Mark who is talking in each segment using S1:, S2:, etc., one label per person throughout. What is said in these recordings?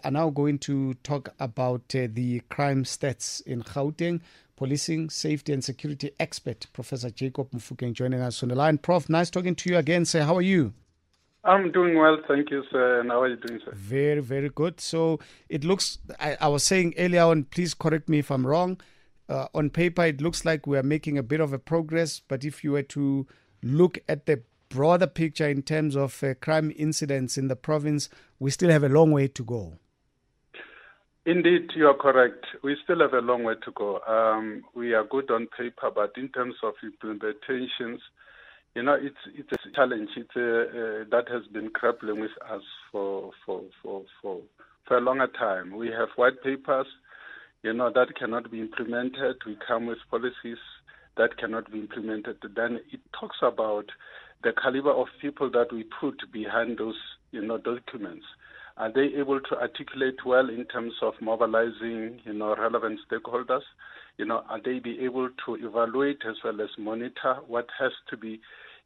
S1: are now going to talk about the crime stats in Gauteng. Policing, safety and security expert, Professor Jacob Mofokeng, joining us on the line. Prof, nice talking to you again, sir. How are you?
S2: I'm doing well, thank you, sir. And how are you doing, sir?
S1: Very, very good. So it looks, I was saying earlier on, please correct me if I'm wrong. On paper, it looks like we are making a bit of a progress. But if you were to look at the broader picture in terms of crime incidents in the province, we still have a long way to go.
S2: Indeed, you are correct. We still have a long way to go. We are good on paper, but in terms of implementations, it's a challenge. It's that has been grappling with us for a longer time. We have white papers, that cannot be implemented. We come with policies that cannot be implemented. Then it talks about the caliber of people that we put behind those, documents. Are they able to articulate well in terms of mobilizing, relevant stakeholders? Are they be able to evaluate as well as monitor what has to be,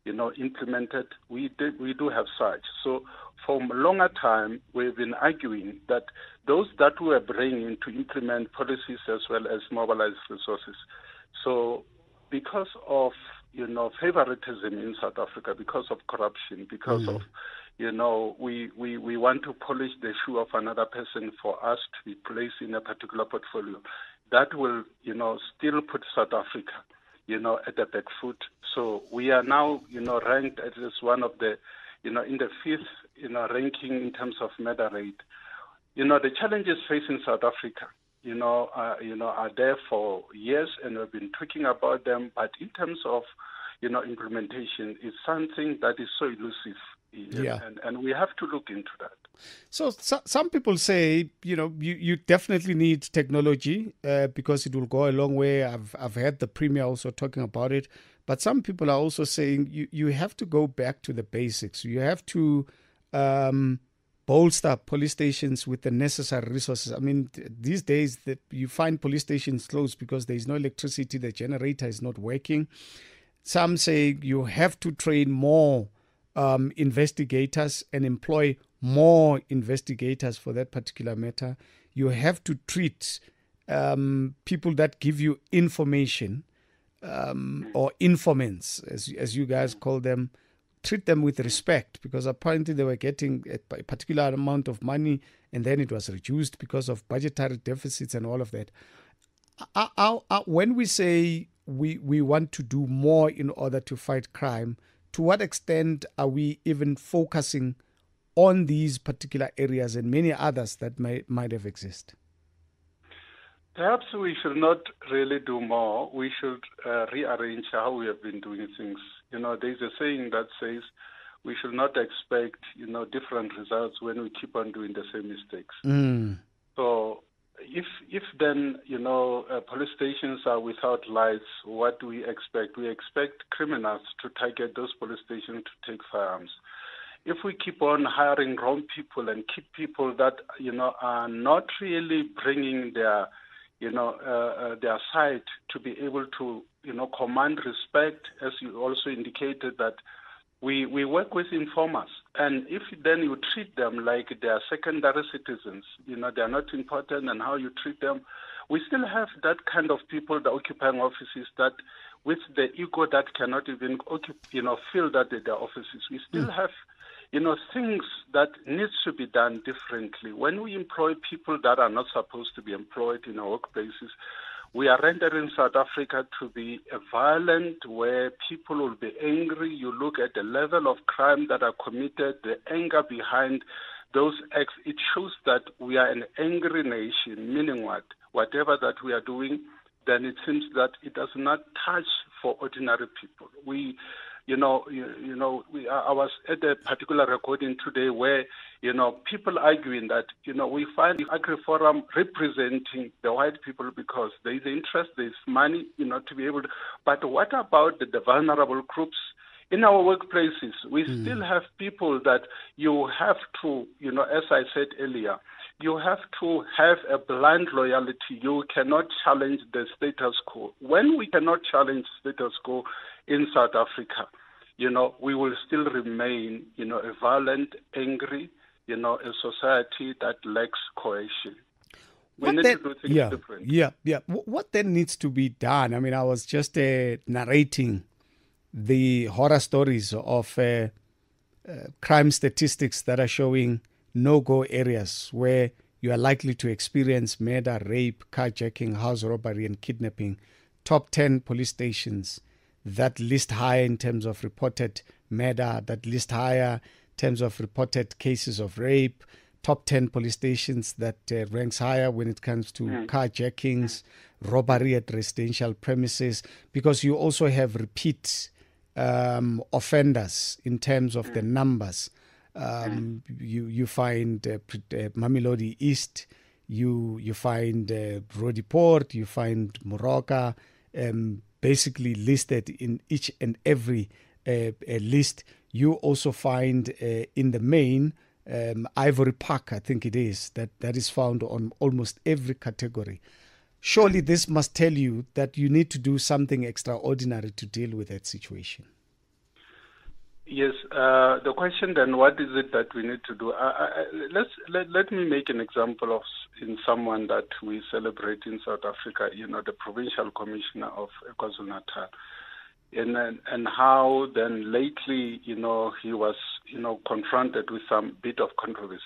S2: implemented? We do have such. So for a longer time, we've been arguing that those that we are bringing to implement policies as well as mobilize resources. So because of, favoritism in South Africa, because of corruption, because of we want to polish the shoe of another person for us to be placed in a particular portfolio. That will, still put South Africa, at the back foot. So we are now, ranked as one of the, in the fifth, ranking in terms of murder rate. The challenges facing South Africa, are there for years, and we've been talking about them. But in terms of, implementation, it's something that is so elusive.
S1: Yeah.
S2: And we have to look into that.
S1: So some people say, you definitely need technology because it will go a long way. I've heard the Premier also talking about it. But some people are also saying you have to go back to the basics. You have to bolster police stations with the necessary resources. I mean, these days that you find police stations closed because there is no electricity, the generator is not working. Some say you have to train more investigators and employ more investigators for that particular matter. You have to treat people that give you information or informants, as you guys call them, treat them with respect, because apparently they were getting a particular amount of money and then it was reduced because of budgetary deficits and all of that. When we say we want to do more in order to fight crime, to what extent are we even focusing on these particular areas and many others that might have existed?
S2: Perhaps we should not really do more. We should rearrange how we have been doing things. There's a saying that says we should not expect, different results when we keep on doing the same mistakes. So if then, police stations are without lights, what do we expect? We expect criminals to target those police stations to take firearms. If we keep on hiring wrong people and keep people that, are not really bringing their side to be able to, command respect, as you also indicated that we work with informers. And if then you treat them like they are secondary citizens, they are not important, and how you treat them, we still have that kind of people that occupying offices that with the ego that cannot even feel that they're offices. We still have things that needs to be done differently. When we employ people that are not supposed to be employed in our workplaces, we are rendering South Africa to be a violent where people will be angry. You look at the level of crime that are committed, the anger behind those acts. It shows that we are an angry nation, meaning what? Whatever that we are doing, then it seems that it does not touch for ordinary people. I was at a particular recording today where, people arguing that, we find the Agri-Forum representing the white people because there is interest, there is money, to be able to. But what about the vulnerable groups? In our workplaces, we still have people that you have to, as I said earlier, you have to have a blind loyalty. You cannot challenge the status quo. When we cannot challenge status quo in South Africa, we will still remain, a violent, angry, a society that lacks cohesion. We need to do things differently.
S1: Yeah. What then needs to be done? I mean, I was just narrating the horror stories of crime statistics that are showing no-go areas where you are likely to experience murder, rape, carjacking, house robbery, and kidnapping. Top 10 police stations that list higher in terms of reported murder, that list higher in terms of reported cases of rape. Top 10 police stations that ranks higher when it comes to carjackings, robbery at residential premises, because you also have repeat offenders in terms of the numbers. You find Mamelodi East, you find Roodepoort, you find Moroka, basically listed in each and every list. You also find in the main Ivory Park, I think it is, that is found on almost every category. Surely this must tell you that you need to do something extraordinary to deal with that situation.
S2: Yes. The question then, what is it that we need to do? Let me make an example of in someone that we celebrate in South Africa. The Provincial Commissioner of KwaZulu-Natal, and how then lately, he was, confronted with some bit of controversy.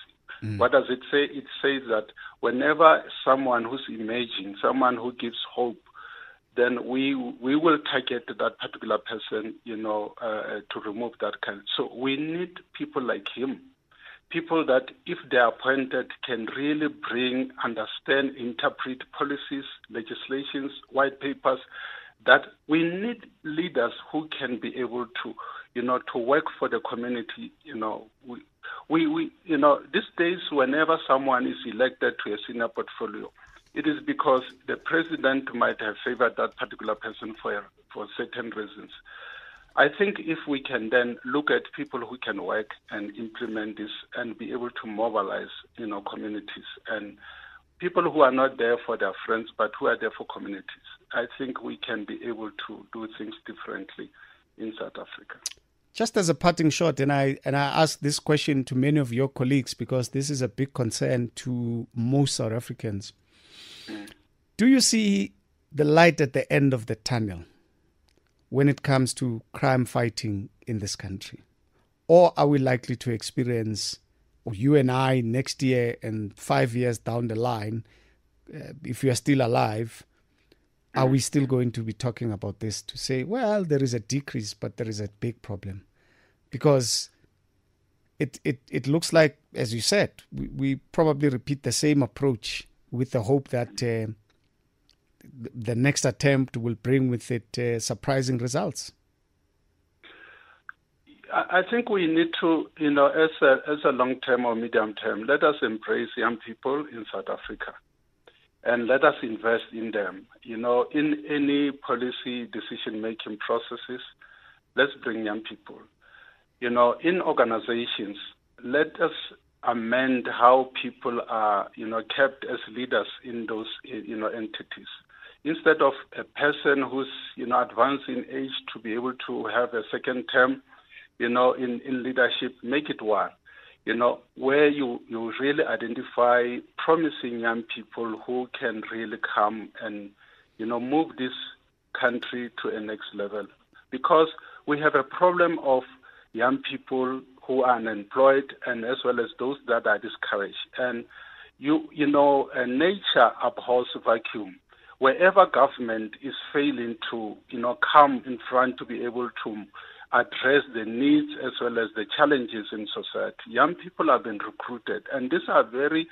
S2: What does it say? It says that whenever someone who's emerging, someone who gives hope, then we will target that particular person, to remove that kind. So we need people like him, people that, if they are appointed, can really understand, interpret policies, legislations, white papers. That we need leaders who can be able to, to work for the community. These days, whenever someone is elected to a senior portfolio, it is because the president might have favored that particular person for certain reasons. I think if we can then look at people who can work and implement this and be able to mobilize, communities and people who are not there for their friends but who are there for communities, I think we can be able to do things differently in South Africa.
S1: Just as a parting shot, and I ask this question to many of your colleagues because this is a big concern to most South Africans. Do you see the light at the end of the tunnel when it comes to crime fighting in this country? Or are we likely to experience, or you and I next year and 5 years down the line, if you are still alive, are we still going to be talking about this to say, well, there is a decrease, but there is a big problem? Because it looks like, as you said, we probably repeat the same approach with the hope that the next attempt will bring with it surprising results.
S2: I think we need to, as a long-term or medium-term, let us embrace young people in South Africa and let us invest in them. In any policy decision-making processes, let's bring young people. In organizations, let us amend how people are, kept as leaders in those, entities. Instead of a person who's, advanced in age to be able to have a second term, in leadership, make it one, where you really identify promising young people who can really come and, move this country to a next level. Because we have a problem of young people who are unemployed and as well as those that are discouraged. And, nature abhors vacuum. Wherever government is failing to, come in front to be able to address the needs as well as the challenges in society, young people have been recruited. And these are very,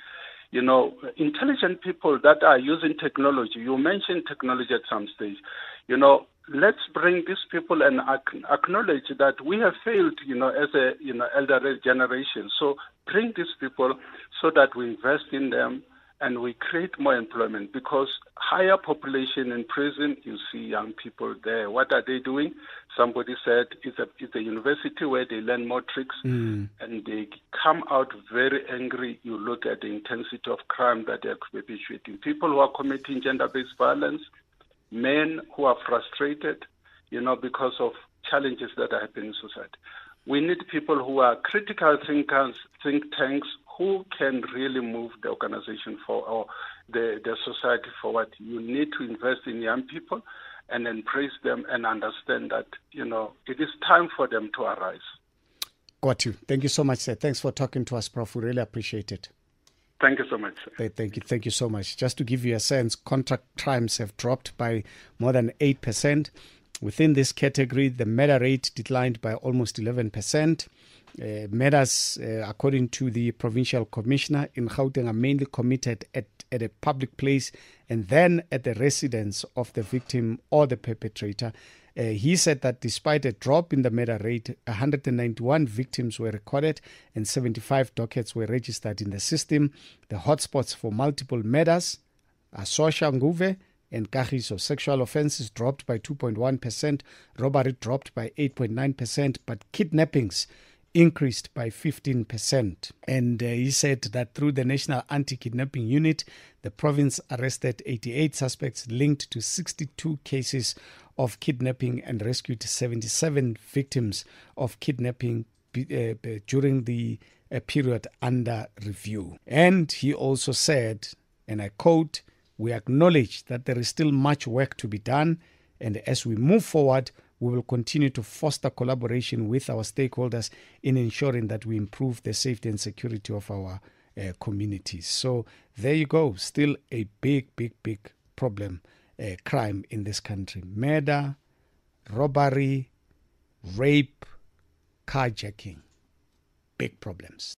S2: intelligent people that are using technology. You mentioned technology at some stage. Let's bring these people and acknowledge that we have failed, as a, elder generation. So bring these people so that we invest in them and we create more employment, because higher population in prison, you see young people there. What are they doing? Somebody said it's a university where they learn more tricks and they come out very angry. You look at the intensity of crime that they are perpetuating. People who are committing gender-based violence, men who are frustrated, because of challenges that are happening in society. We need people who are critical thinkers, think tanks, who can really move the organization or the society forward. You need to invest in young people and embrace them and understand that, it is time for them to arise.
S1: Got you. Thank you so much, sir. Thanks for talking to us, Prof. We really appreciate it.
S2: Thank you so much, sir.
S1: Thank you so much. Just to give you a sense, contract crimes have dropped by more than 8%. Within this category, the murder rate declined by almost 11%. Murders, according to the provincial commissioner in Gauteng, are mainly committed at a public place and then at the residence of the victim or the perpetrator. He said that despite a drop in the murder rate, 191 victims were recorded and 75 dockets were registered in the system. The hotspots for multiple murders are Sosha Nguve and Kagiso. Sexual offenses dropped by 2.1%, robbery dropped by 8.9%, but kidnappings increased by 15%. And he said that through the National Anti-Kidnapping Unit, the province arrested 88 suspects linked to 62 cases of kidnapping and rescued 77 victims of kidnapping during the period under review. And he also said, and I quote, "We acknowledge that there is still much work to be done, and as we move forward, we will continue to foster collaboration with our stakeholders in ensuring that we improve the safety and security of our communities." So there you go. Still a big problem, crime in this country. Murder, robbery, rape, carjacking. Big problems.